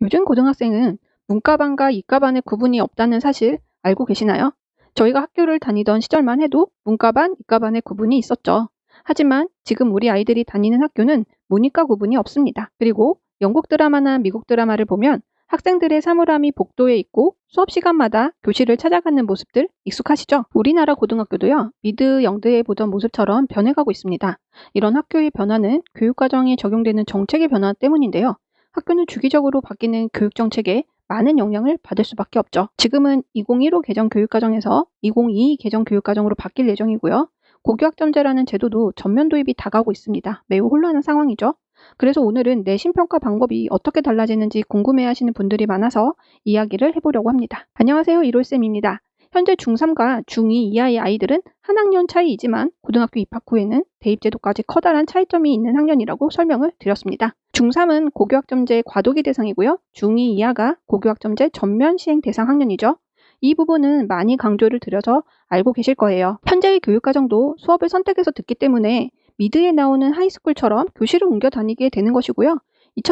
요즘 고등학생은 문과반과 이과반의 구분이 없다는 사실 알고 계시나요? 저희가 학교를 다니던 시절만 해도 문과반, 이과반의 구분이 있었죠. 하지만 지금 우리 아이들이 다니는 학교는 문이과 구분이 없습니다. 그리고 영국 드라마나 미국 드라마를 보면 학생들의 사물함이 복도에 있고 수업 시간마다 교실을 찾아가는 모습들 익숙하시죠? 우리나라 고등학교도요, 미드, 영드에 보던 모습처럼 변해가고 있습니다. 이런 학교의 변화는 교육과정에 적용되는 정책의 변화 때문인데요. 학교는 주기적으로 바뀌는 교육 정책에 많은 영향을 받을 수밖에 없죠. 지금은 2015 개정 교육과정에서 2022 개정 교육과정으로 바뀔 예정이고요. 고교학점제라는 제도도 전면 도입이 다가오고 있습니다. 매우 혼란한 상황이죠. 그래서 오늘은 내신 평가 방법이 어떻게 달라지는지 궁금해하시는 분들이 많아서 이야기를 해보려고 합니다. 안녕하세요, 이롤쌤입니다. 현재 중3과 중2 이하의 아이들은 한 학년 차이이지만 고등학교 입학 후에는 대입제도까지 커다란 차이점이 있는 학년이라고 설명을 드렸습니다. 중3은 고교학점제 과도기 대상이고요. 중2 이하가 고교학점제 전면 시행 대상 학년이죠. 이 부분은 많이 강조를 드려서 알고 계실 거예요. 현재의 교육과정도 수업을 선택해서 듣기 때문에 미드에 나오는 하이스쿨처럼 교실을 옮겨 다니게 되는 것이고요.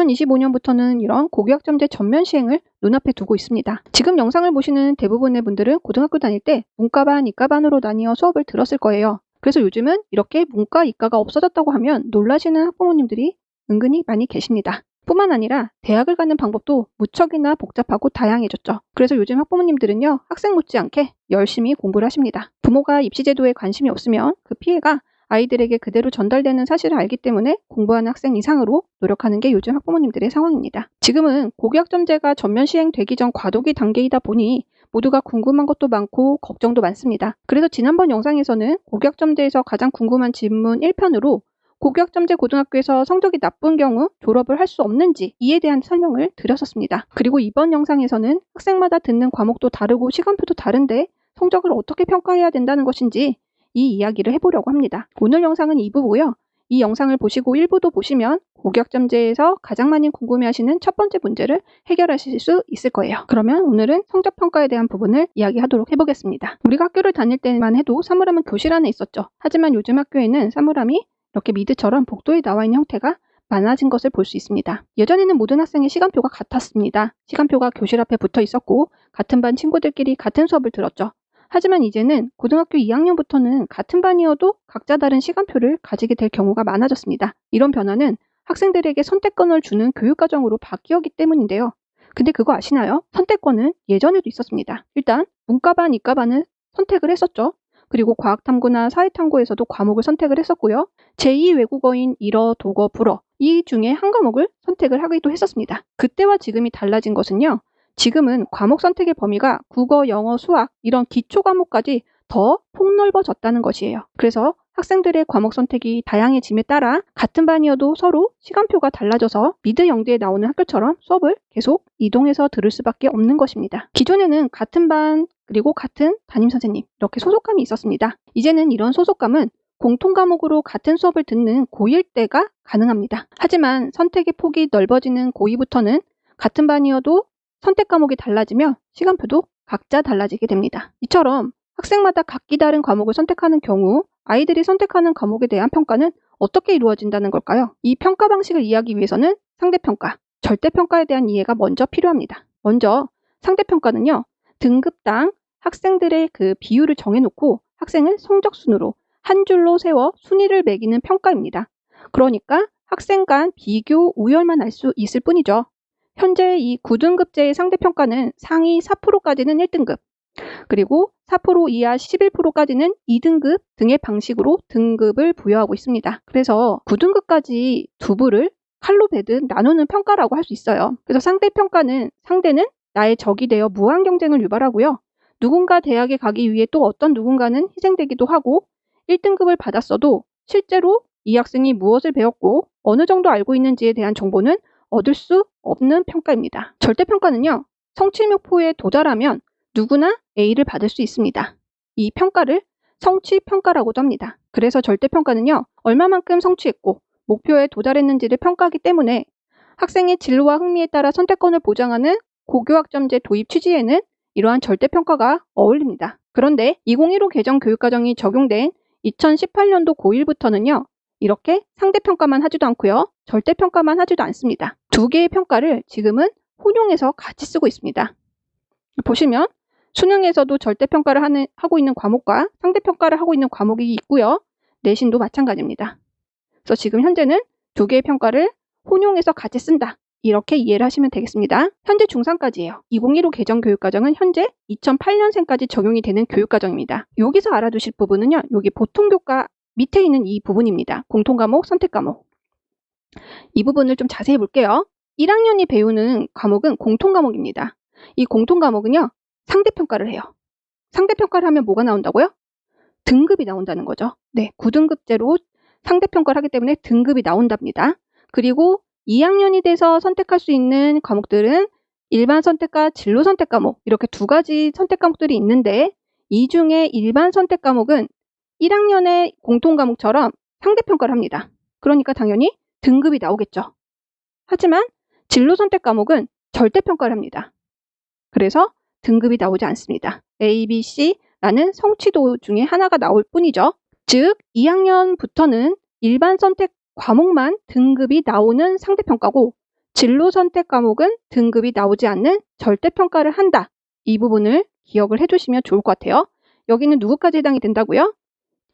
2025년부터는 이런 고교학점제 전면 시행을 눈앞에 두고 있습니다. 지금 영상을 보시는 대부분의 분들은 고등학교 다닐 때 문과반, 이과반으로 나뉘어 수업을 들었을 거예요. 그래서 요즘은 이렇게 문과, 이과가 없어졌다고 하면 놀라시는 학부모님들이 은근히 많이 계십니다. 뿐만 아니라 대학을 가는 방법도 무척이나 복잡하고 다양해졌죠. 그래서 요즘 학부모님들은요, 학생 못지않게 열심히 공부를 하십니다. 부모가 입시제도에 관심이 없으면 그 피해가 아이들에게 그대로 전달되는 사실을 알기 때문에 공부하는 학생 이상으로 노력하는 게 요즘 학부모님들의 상황입니다. 지금은 고교학점제가 전면 시행되기 전 과도기 단계이다 보니 모두가 궁금한 것도 많고 걱정도 많습니다. 그래서 지난번 영상에서는 고교학점제에서 가장 궁금한 질문 1편으로 고교학점제 고등학교에서 성적이 나쁜 경우 졸업을 할 수 없는지 이에 대한 설명을 드렸었습니다. 그리고 이번 영상에서는 학생마다 듣는 과목도 다르고 시간표도 다른데 성적을 어떻게 평가해야 된다는 것인지 이 이야기를 해보려고 합니다. 오늘 영상은 2부고요. 이 영상을 보시고 1부도 보시면 고교학점제에서 가장 많이 궁금해하시는 첫 번째 문제를 해결하실 수 있을 거예요. 그러면 오늘은 성적평가에 대한 부분을 이야기하도록 해보겠습니다. 우리가 학교를 다닐 때만 해도 사물함은 교실 안에 있었죠. 하지만 요즘 학교에는 사물함이 이렇게 미드처럼 복도에 나와 있는 형태가 많아진 것을 볼 수 있습니다. 예전에는 모든 학생의 시간표가 같았습니다. 시간표가 교실 앞에 붙어 있었고 같은 반 친구들끼리 같은 수업을 들었죠. 하지만 이제는 고등학교 2학년부터는 같은 반이어도 각자 다른 시간표를 가지게 될 경우가 많아졌습니다. 이런 변화는 학생들에게 선택권을 주는 교육과정으로 바뀌었기 때문인데요. 근데 그거 아시나요? 선택권은 예전에도 있었습니다. 일단 문과반, 이과반을 선택을 했었죠. 그리고 과학탐구나 사회탐구에서도 과목을 선택을 했었고요. 제2 외국어인 일어, 독어, 불어 이 중에 한 과목을 선택을 하기도 했었습니다. 그때와 지금이 달라진 것은요. 지금은 과목 선택의 범위가 국어, 영어, 수학 이런 기초 과목까지 더 폭넓어졌다는 것이에요. 그래서 학생들의 과목 선택이 다양해짐에 따라 같은 반이어도 서로 시간표가 달라져서 미드 영대에 나오는 학교처럼 수업을 계속 이동해서 들을 수밖에 없는 것입니다. 기존에는 같은 반 그리고 같은 담임선생님 이렇게 소속감이 있었습니다. 이제는 이런 소속감은 공통 과목으로 같은 수업을 듣는 고1 때가 가능합니다. 하지만 선택의 폭이 넓어지는 고2부터는 같은 반이어도 선택 과목이 달라지며 시간표도 각자 달라지게 됩니다. 이처럼 학생마다 각기 다른 과목을 선택하는 경우 아이들이 선택하는 과목에 대한 평가는 어떻게 이루어진다는 걸까요? 이 평가 방식을 이해하기 위해서는 상대평가, 절대평가에 대한 이해가 먼저 필요합니다. 먼저 상대평가는요. 등급당 학생들의 그 비율을 정해놓고 학생을 성적순으로 한 줄로 세워 순위를 매기는 평가입니다. 그러니까 학생 간 비교 우열만 알 수 있을 뿐이죠. 현재 이 9등급제의 상대평가는 상위 4%까지는 1등급, 그리고 4% 이하 11%까지는 2등급 등의 방식으로 등급을 부여하고 있습니다. 그래서 9등급까지 두 부를 칼로 베듯 나누는 평가라고 할 수 있어요. 그래서 상대평가는 상대는 나의 적이 되어 무한 경쟁을 유발하고요. 누군가 대학에 가기 위해 또 어떤 누군가는 희생되기도 하고 1등급을 받았어도 실제로 이 학생이 무엇을 배웠고 어느 정도 알고 있는지에 대한 정보는 얻을 수 없는 평가입니다. 절대평가는요. 성취 목표에 도달하면 누구나 A를 받을 수 있습니다. 이 평가를 성취평가라고도 합니다. 그래서 절대평가는요. 얼마만큼 성취했고 목표에 도달했는지를 평가하기 때문에 학생의 진로와 흥미에 따라 선택권을 보장하는 고교학점제 도입 취지에는 이러한 절대평가가 어울립니다. 그런데 2015 개정 교육과정이 적용된 2018년도 고1부터는요. 이렇게 상대평가만 하지도 않고요. 절대평가만 하지도 않습니다. 두 개의 평가를 지금은 혼용해서 같이 쓰고 있습니다. 보시면 수능에서도 절대평가를 하고 있는 과목과 상대평가를 하고 있는 과목이 있고요. 내신도 마찬가지입니다. 그래서 지금 현재는 두 개의 평가를 혼용해서 같이 쓴다. 이렇게 이해를 하시면 되겠습니다. 현재 중3까지예요. 2015 개정 교육과정은 현재 2008년생까지 적용이 되는 교육과정입니다. 여기서 알아두실 부분은요. 여기 보통교과 밑에 있는 이 부분입니다. 공통과목, 선택과목. 이 부분을 좀 자세히 볼게요. 1학년이 배우는 과목은 공통과목입니다. 이 공통과목은요. 상대평가를 해요. 상대평가를 하면 뭐가 나온다고요? 등급이 나온다는 거죠. 네, 9등급제로 상대평가를 하기 때문에 등급이 나온답니다. 그리고 2학년이 돼서 선택할 수 있는 과목들은 일반 선택과 진로 선택 과목 이렇게 두 가지 선택 과목들이 있는데 이 중에 일반 선택 과목은 1학년의 공통 과목처럼 상대평가를 합니다. 그러니까 당연히 등급이 나오겠죠. 하지만 진로 선택 과목은 절대평가를 합니다. 그래서 등급이 나오지 않습니다. A, B, C라는 성취도 중에 하나가 나올 뿐이죠. 즉 2학년부터는 일반 선택 과목만 등급이 나오는 상대평가고 진로 선택 과목은 등급이 나오지 않는 절대평가를 한다. 이 부분을 기억을 해주시면 좋을 것 같아요. 여기는 누구까지 해당이 된다고요?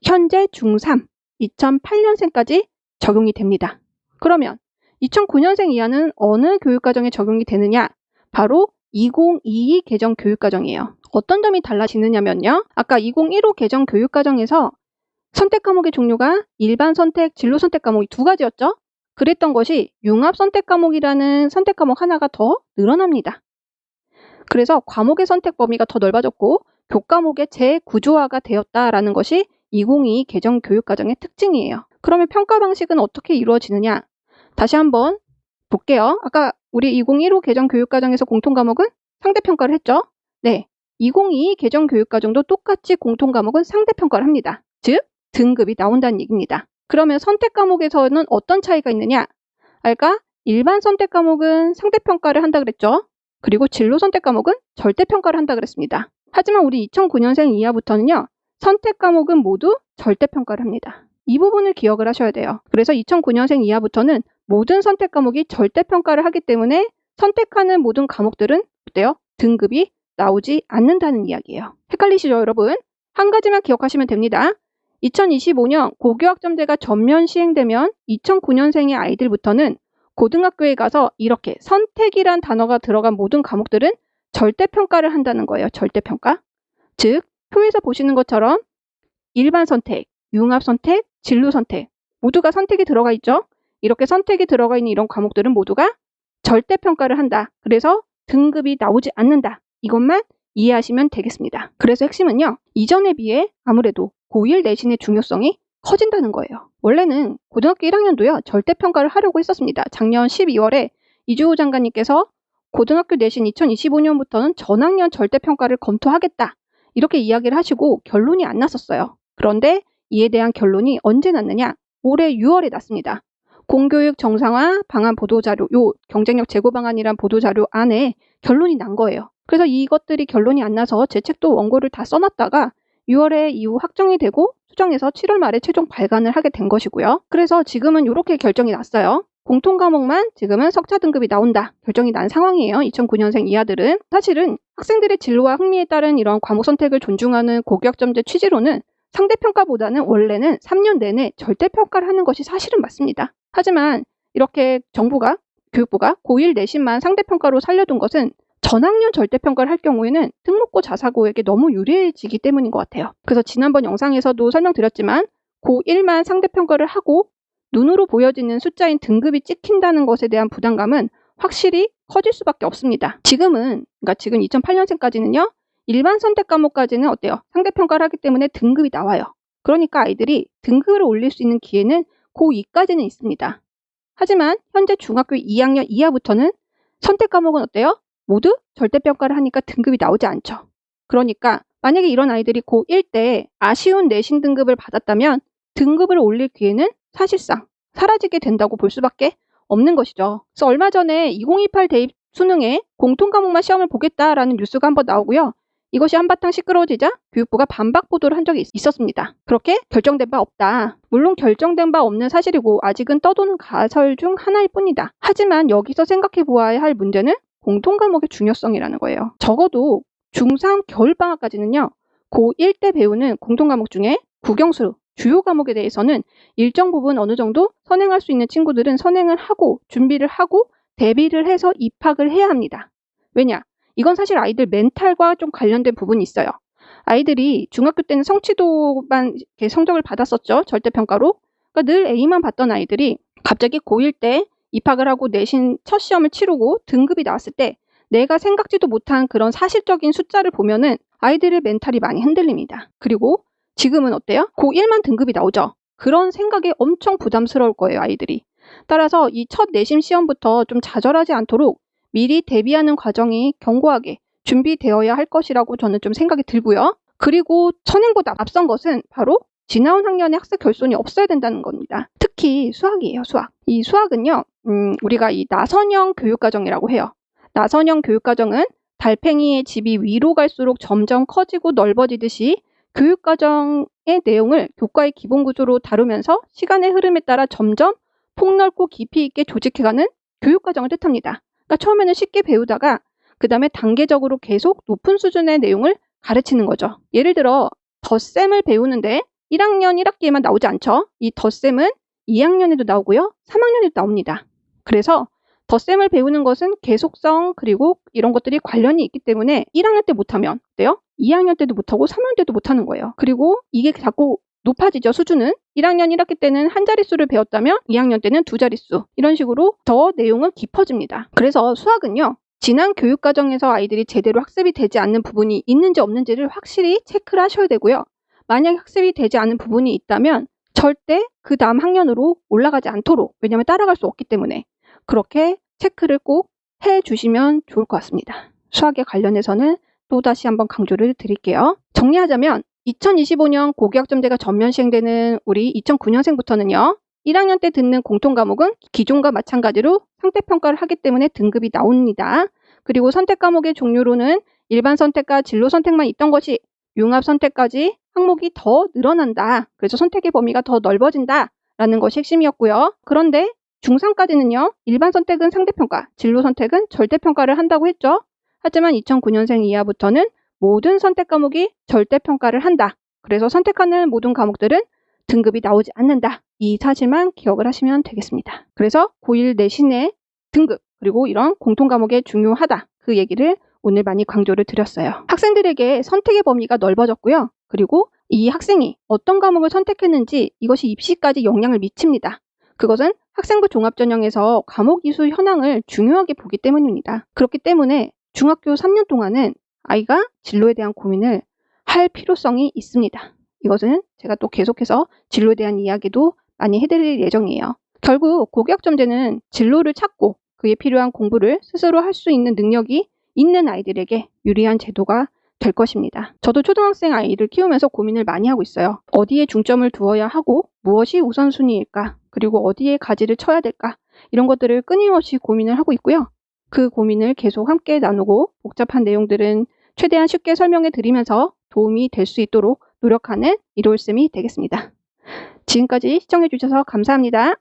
현재 중3, 2008년생까지 적용이 됩니다. 그러면 2009년생 이하는 어느 교육과정에 적용이 되느냐? 바로 2022 개정 교육과정이에요. 어떤 점이 달라지느냐면요. 아까 2015 개정 교육과정에서 선택 과목의 종류가 일반 선택, 진로 선택 과목이 두 가지였죠. 그랬던 것이 융합 선택 과목이라는 선택 과목 하나가 더 늘어납니다. 그래서 과목의 선택 범위가 더 넓어졌고 교과목의 재구조화가 되었다라는 것이 2022 개정 교육과정의 특징이에요. 그러면 평가 방식은 어떻게 이루어지느냐? 다시 한번 볼게요. 아까 우리 2015 개정 교육과정에서 공통 과목은 상대평가를 했죠? 네, 2022 개정 교육과정도 똑같이 공통 과목은 상대평가를 합니다. 즉 등급이 나온다는 얘기입니다. 그러면 선택 과목에서는 어떤 차이가 있느냐? 알까? 일반 선택 과목은 상대평가를 한다 그랬죠? 그리고 진로 선택 과목은 절대평가를 한다 그랬습니다. 하지만 우리 2009년생 이하부터는요. 선택 과목은 모두 절대평가를 합니다. 이 부분을 기억을 하셔야 돼요. 그래서 2009년생 이하부터는 모든 선택 과목이 절대평가를 하기 때문에 선택하는 모든 과목들은 어때요? 등급이 나오지 않는다는 이야기예요. 헷갈리시죠, 여러분? 한 가지만 기억하시면 됩니다. 2025년 고교학점제가 전면 시행되면 2009년생의 아이들부터는 고등학교에 가서 이렇게 선택이란 단어가 들어간 모든 과목들은 절대평가를 한다는 거예요. 절대평가. 즉, 표에서 보시는 것처럼 일반 선택, 융합 선택, 진로 선택 모두가 선택이 들어가 있죠. 이렇게 선택이 들어가 있는 이런 과목들은 모두가 절대평가를 한다. 그래서 등급이 나오지 않는다. 이것만 이해하시면 되겠습니다. 그래서 핵심은요. 이전에 비해 아무래도 고1 내신의 중요성이 커진다는 거예요. 원래는 고등학교 1학년도요. 절대평가를 하려고 했었습니다. 작년 12월에 이주호 장관님께서 고등학교 내신 2025년부터는 전학년 절대평가를 검토하겠다. 이렇게 이야기를 하시고 결론이 안 났었어요. 그런데 이에 대한 결론이 언제 났느냐? 올해 6월에 났습니다. 공교육 정상화 방안 보도자료, 요 경쟁력 제고 방안이란 보도자료 안에 결론이 난 거예요. 그래서 이것들이 결론이 안 나서 제 책도 원고를 다 써놨다가 6월에 이후 확정이 되고 수정해서 7월 말에 최종 발간을 하게 된 것이고요. 그래서 지금은 이렇게 결정이 났어요. 공통 과목만 지금은 석차 등급이 나온다. 결정이 난 상황이에요. 2009년생 이하들은. 사실은 학생들의 진로와 흥미에 따른 이런 과목 선택을 존중하는 고교학점제 취지로는 상대평가보다는 원래는 3년 내내 절대평가를 하는 것이 사실은 맞습니다. 하지만 이렇게 정부가, 교육부가 고1 내신만 상대평가로 살려둔 것은 전학년 절대평가를 할 경우에는 특목고 자사고에게 너무 유리해지기 때문인 것 같아요. 그래서 지난번 영상에서도 설명드렸지만 고1만 상대평가를 하고 눈으로 보여지는 숫자인 등급이 찍힌다는 것에 대한 부담감은 확실히 커질 수밖에 없습니다. 지금 2008년생까지는요. 일반 선택 과목까지는 어때요? 상대평가를 하기 때문에 등급이 나와요. 그러니까 아이들이 등급을 올릴 수 있는 기회는 고2까지는 있습니다. 하지만 현재 중학교 2학년 이하부터는 선택 과목은 어때요? 모두 절대평가를 하니까 등급이 나오지 않죠. 그러니까 만약에 이런 아이들이 고1 때 아쉬운 내신 등급을 받았다면 등급을 올릴 기회는 사실상 사라지게 된다고 볼 수밖에 없는 것이죠. 그래서 얼마 전에 2028 대입 수능에 공통 과목만 시험을 보겠다라는 뉴스가 한번 나오고요. 이것이 한바탕 시끄러워지자 교육부가 반박 보도를 한 적이 있었습니다. 그렇게 결정된 바 없다. 물론 결정된 바 없는 사실이고 아직은 떠도는 가설 중 하나일 뿐이다. 하지만 여기서 생각해 보아야 할 문제는 공통 과목의 중요성이라는 거예요. 적어도 중3 겨울방학까지는요. 고1 때 배우는 공통 과목 중에 국영수, 주요 과목에 대해서는 일정 부분 어느 정도 선행할 수 있는 친구들은 선행을 하고 준비를 하고 대비를 해서 입학을 해야 합니다. 왜냐? 이건 사실 아이들 멘탈과 좀 관련된 부분이 있어요. 아이들이 중학교 때는 성취도만 이렇게 성적을 받았었죠. 절대평가로. 그러니까 늘 A만 받던 아이들이 갑자기 고1 때 입학을 하고 내신 첫 시험을 치르고 등급이 나왔을 때 내가 생각지도 못한 그런 사실적인 숫자를 보면은 아이들의 멘탈이 많이 흔들립니다. 그리고 지금은 어때요? 고1만 등급이 나오죠. 그런 생각에 엄청 부담스러울 거예요, 아이들이. 따라서 이 첫 내심 시험부터 좀 좌절하지 않도록 미리 대비하는 과정이 견고하게 준비되어야 할 것이라고 저는 좀 생각이 들고요. 그리고 선행보다 앞선 것은 바로 지나온 학년의 학습 결손이 없어야 된다는 겁니다. 특히 수학이에요, 수학. 이 수학은요, 우리가 이 나선형 교육과정이라고 해요. 나선형 교육과정은 달팽이의 집이 위로 갈수록 점점 커지고 넓어지듯이 교육과정의 내용을 교과의 기본 구조로 다루면서 시간의 흐름에 따라 점점 폭넓고 깊이 있게 조직해가는 교육과정을 뜻합니다. 그러니까 처음에는 쉽게 배우다가 그 다음에 단계적으로 계속 높은 수준의 내용을 가르치는 거죠. 예를 들어 덧셈을 배우는데 1학년 1학기에만 나오지 않죠. 이 덧셈은 2학년에도 나오고요. 3학년에도 나옵니다. 그래서 덧셈을 배우는 것은 계속성 그리고 이런 것들이 관련이 있기 때문에 1학년 때 못하면 어때요? 2학년 때도 못하고 3학년 때도 못하는 거예요. 그리고 이게 자꾸 높아지죠, 수준은. 1학년 1학기 때는 한 자릿수를 배웠다면 2학년 때는 두 자릿수. 이런 식으로 더 내용은 깊어집니다. 그래서 수학은요. 지난 교육과정에서 아이들이 제대로 학습이 되지 않는 부분이 있는지 없는지를 확실히 체크를 하셔야 되고요. 만약 학습이 되지 않은 부분이 있다면 절대 그 다음 학년으로 올라가지 않도록, 왜냐하면 따라갈 수 없기 때문에 그렇게 체크를 꼭 해주시면 좋을 것 같습니다. 수학에 관련해서는 또다시 한번 강조를 드릴게요. 정리하자면 2025년 고교학점제가 전면 시행되는 우리 2009년생부터는요. 1학년 때 듣는 공통 과목은 기존과 마찬가지로 상대평가를 하기 때문에 등급이 나옵니다. 그리고 선택 과목의 종류로는 일반 선택과 진로 선택만 있던 것이 융합 선택까지 항목이 더 늘어난다. 그래서 선택의 범위가 더 넓어진다. 라는 것이 핵심이었고요. 그런데 중3까지는요. 일반 선택은 상대평가, 진로 선택은 절대평가를 한다고 했죠. 하지만 2009년생 이하부터는 모든 선택 과목이 절대평가를 한다. 그래서 선택하는 모든 과목들은 등급이 나오지 않는다. 이 사실만 기억을 하시면 되겠습니다. 그래서 고1 내신의 등급 그리고 이런 공통 과목이 중요하다. 그 얘기를 오늘 많이 강조를 드렸어요. 학생들에게 선택의 범위가 넓어졌고요. 그리고 이 학생이 어떤 과목을 선택했는지 이것이 입시까지 영향을 미칩니다. 그것은 학생부 종합전형에서 과목 이수 현황을 중요하게 보기 때문입니다. 그렇기 때문에 중학교 3년 동안은 아이가 진로에 대한 고민을 할 필요성이 있습니다. 이것은 제가 또 계속해서 진로에 대한 이야기도 많이 해드릴 예정이에요. 결국 고교학점제는 진로를 찾고 그에 필요한 공부를 스스로 할 수 있는 능력이 있는 아이들에게 유리한 제도가 될 것입니다. 저도 초등학생 아이를 키우면서 고민을 많이 하고 있어요. 어디에 중점을 두어야 하고 무엇이 우선순위일까? 그리고 어디에 가지를 쳐야 될까? 이런 것들을 끊임없이 고민을 하고 있고요. 그 고민을 계속 함께 나누고 복잡한 내용들은 최대한 쉽게 설명해 드리면서 도움이 될 수 있도록 노력하는 이로울쌤이 되겠습니다. 지금까지 시청해 주셔서 감사합니다.